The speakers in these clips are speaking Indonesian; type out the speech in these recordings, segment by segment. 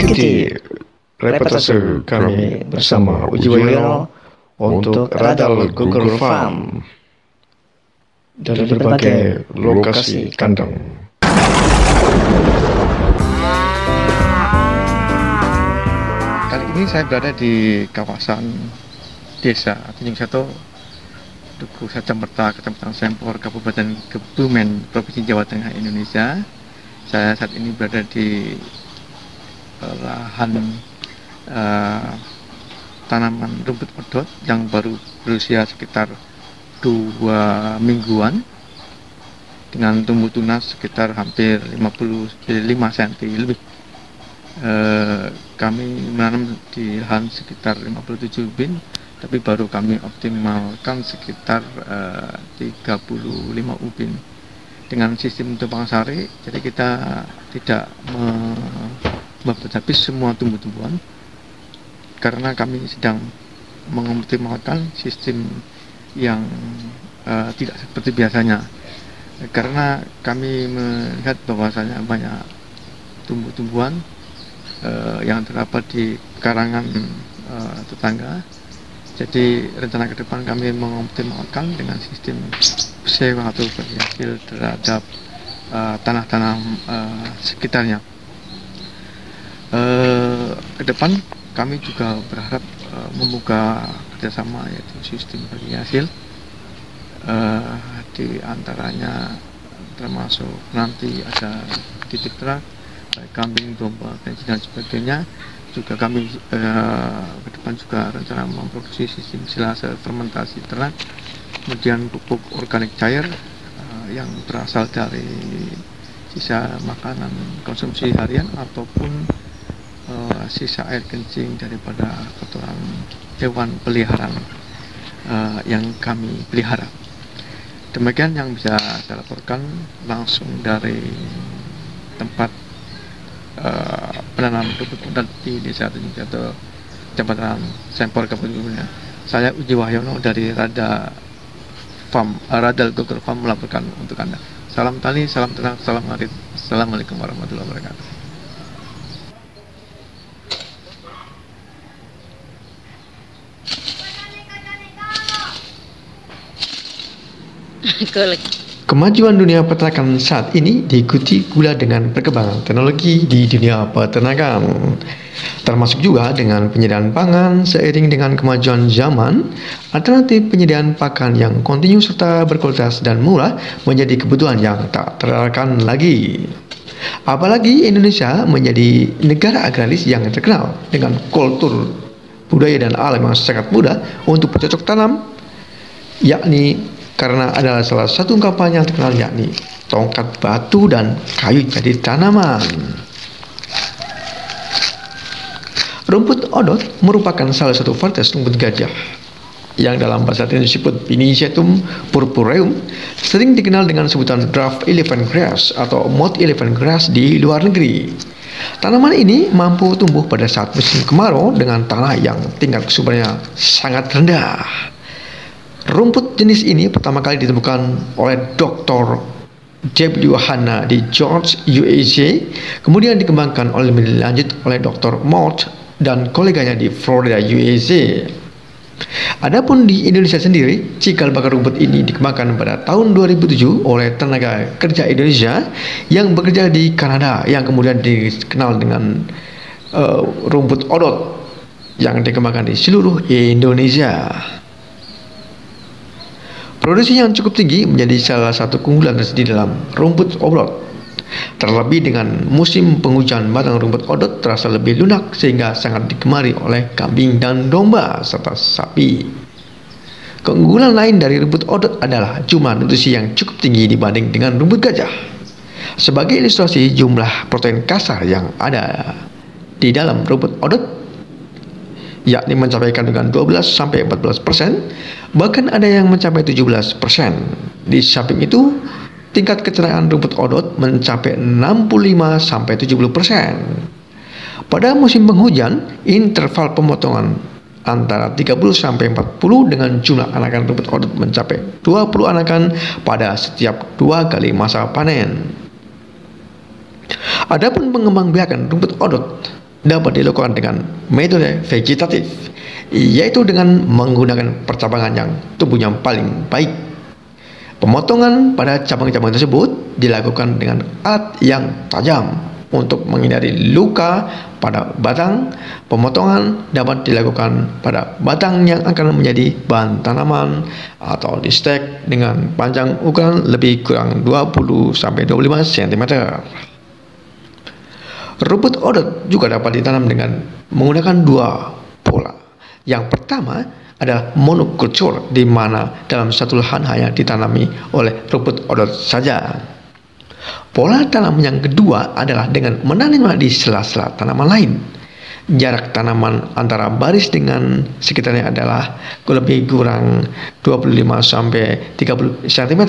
Ikuti reportase kami bersama Uji Wayono untuk Radal Google Farm dari berbagai lokasi kandang. Kali ini saya berada di kawasan Desa Tanjung Satu, Duku Sacamerta, Kecamatan Sempor, Kabupaten Kebumen, Provinsi Jawa Tengah, Indonesia. Saya saat ini berada di lahan tanaman rumput odot yang baru berusia sekitar 2 mingguan dengan tumbuh tunas sekitar hampir 5 cm lebih. Kami menanam di lahan sekitar 57 bin, tapi baru kami optimalkan sekitar 35 ubin dengan sistem tumpang sari. Jadi kita tidak habis semua tumbuh-tumbuhan karena kami sedang mengoptimalkan sistem yang tidak seperti biasanya, karena kami melihat bahwasanya banyak tumbuh-tumbuhan yang terdapat di karangan tetangga. Jadi rencana ke depan kami mengoptimalkan dengan sistem sewa atau bagi hasil terhadap tanah-tanah sekitarnya. Ke depan kami juga berharap membuka kerjasama, yaitu sistem bagi hasil, di antaranya termasuk nanti ada titik ternak, kambing, domba, dan sebagainya. Juga kami ke depan juga rencana memproduksi sistem silase fermentasi ternak, kemudian pupuk organik cair yang berasal dari sisa makanan konsumsi harian ataupun sisa air kencing daripada kotoran hewan peliharaan yang kami pelihara. Demikian yang bisa saya laporkan langsung dari tempat penanam rumput odot di Desa Tanjung Satu, Kecamatan Sempor, Kabupaten Kebumen. Saya Uji Wayono dari Radal Google Farm melaporkan untuk Anda. Salam tani, salam ternak, salam arit. Assalamualaikum warahmatullahi wabarakatuh. Kemajuan dunia peternakan saat ini diikuti pula dengan perkembangan teknologi di dunia peternakan, termasuk juga dengan penyediaan pangan. Seiring dengan kemajuan zaman, alternatif penyediaan pakan yang kontinu serta berkualitas dan murah menjadi kebutuhan yang tak terelakkan lagi. Apalagi Indonesia menjadi negara agraris yang terkenal dengan kultur, budaya dan alam yang sangat mudah untuk bercocok tanam, yakni karena adalah salah satu ungkapan yang terkenal, yakni tongkat batu dan kayu jadi tanaman. Rumput odot merupakan salah satu varietas rumput gajah yang dalam bahasa Latin disebut Pinnisetum purpureum, sering dikenal dengan sebutan dwarf elephant grass atau moth elephant grass di luar negeri. Tanaman ini mampu tumbuh pada saat musim kemarau dengan tanah yang tingkat kesuburannya sangat rendah. Rumput jenis ini pertama kali ditemukan oleh Dr. W. Hanna di George, USA, kemudian dikembangkan lebih lanjut oleh Dr. Mott dan koleganya di Florida, USA. Adapun di Indonesia sendiri, cikal bakal rumput ini dikembangkan pada tahun 2007 oleh tenaga kerja Indonesia yang bekerja di Kanada, yang kemudian dikenal dengan rumput odot yang dikembangkan di seluruh Indonesia. Produksi yang cukup tinggi menjadi salah satu keunggulan tersendiri dalam rumput odot. Terlebih dengan musim penghujan, batang rumput odot terasa lebih lunak sehingga sangat digemari oleh kambing dan domba serta sapi. Keunggulan lain dari rumput odot adalah jumlah nutrisi yang cukup tinggi dibanding dengan rumput gajah. Sebagai ilustrasi, jumlah protein kasar yang ada di dalam rumput odot yakni mencapai kandungan 12-14%, bahkan ada yang mencapai 17%. Di samping itu, tingkat kecerahan rumput odot mencapai 65-70%. Pada musim penghujan, interval pemotongan antara 30-40 dengan jumlah anakan rumput odot mencapai 20 anakan pada setiap 2 kali masa panen. Adapun pengembangbiakan rumput odot dapat dilakukan dengan metode vegetatif, yaitu dengan menggunakan percabangan yang tumbuhnya paling baik. Pemotongan pada cabang-cabang tersebut dilakukan dengan alat yang tajam untuk menghindari luka pada batang. Pemotongan dapat dilakukan pada batang yang akan menjadi bahan tanaman atau di stek dengan panjang ukuran lebih kurang 20-25 cm. Rumput odot juga dapat ditanam dengan menggunakan dua pola. Yang pertama adalah monokultur, di mana dalam satu lahan hanya ditanami oleh rumput odot saja. Pola tanam yang kedua adalah dengan menanam di sela-sela tanaman lain. Jarak tanaman antara baris dengan sekitarnya adalah lebih kurang 25-30 cm.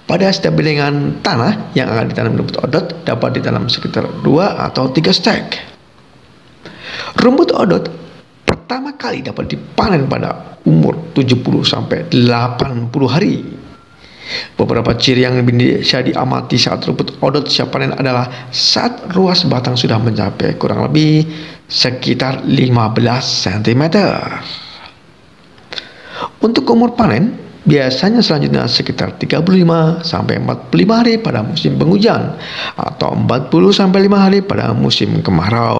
Pada setiap bilangan tanah yang akan ditanam rumput odot dapat ditanam sekitar 2 atau 3 stek. Rumput odot pertama kali dapat dipanen pada umur 70-80 hari. Beberapa ciri yang bisa diamati saat rumput odot siap panen adalah saat ruas batang sudah mencapai kurang lebih sekitar 15 cm. Untuk umur panen biasanya selanjutnya sekitar 35-45 hari pada musim penghujan atau 40-5 hari pada musim kemarau.